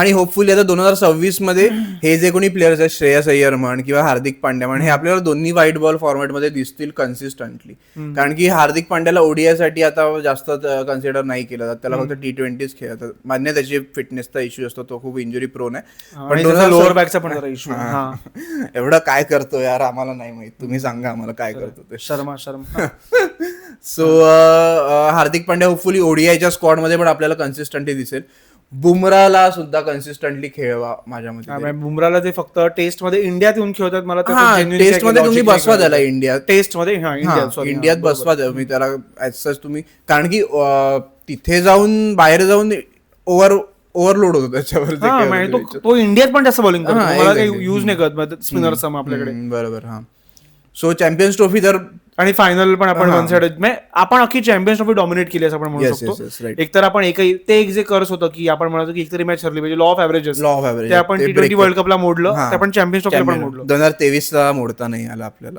आणि होपफुली आता 2026 मध्ये हे जे कोणी प्लेयर्स आहेत, श्रेयस अय्यर म्हण किंवा हार्दिक पांड्या म्हण, हे आपल्याला दोन्ही व्हाईट बॉल फॉर्मॅटमध्ये दिसतील कन्सिस्टंटली. कारण की हार्दिक पांड्याला ओडीआय साठी आता जास्त कन्सिडर नाही केलं जात, त्याला फक्त T20 खेळतात. मान्य त्याची फिटनेसचा इश्यू असतो, तो खूप इंजुरी प्रोन आहे. पण लोअर बॅकचा पण जरा इश्यू. एवढं काय करतो यार आम्हाला नाही माहित, तुम्ही सांगा आम्हाला काय करतो ते. Sharma so Hardik Pandya hopefully ओडीआयच्या squad मध्ये पण आपल्याला कन्सिस्टंटली दिसेल. बुमराला सुद्धा कन्सिस्टंटली खेळवा माझ्या मते. बुमराला ते फक्त टेस्ट मध्ये इंडियात येऊन खेळतात. मला टेस्ट मध्ये तुम्ही बसवा त्याला इंडियात, टेस्ट मध्ये इंडियात बसवा द्या मी त्याला ऍज सच तुम्ही. कारण की तिथे जाऊन बाहेर जाऊन ओव्हरलोड होतो त्याच्यावर. तो इंडियात पण जास्त बॉलिंग करतो, मला काही यूज नाही करत स्पिनर्स आपल्याकडे. बरोबर. हा. सो चॅम्पियन्स ट्रॉफी तर आणि फायनल पण आपण वन साइड आपण अख्खी चॅम्पियन्स ट्रॉफी डॉमिनेट केली असं आपण म्हणू शकतो. एकतर आपण एक जे कर्स होतं की आपण म्हणतो की एकतरी मॅच हरली पाहिजे, लॉ ऑफ ऍव्हरेजेस, ते आपण T20 वर्ल्ड कपला मोडलं, ते आपण चॅम्पियन्स ट्रॉफीला पण मोडलं. 2023 मोडता नाही आला आपल्याला.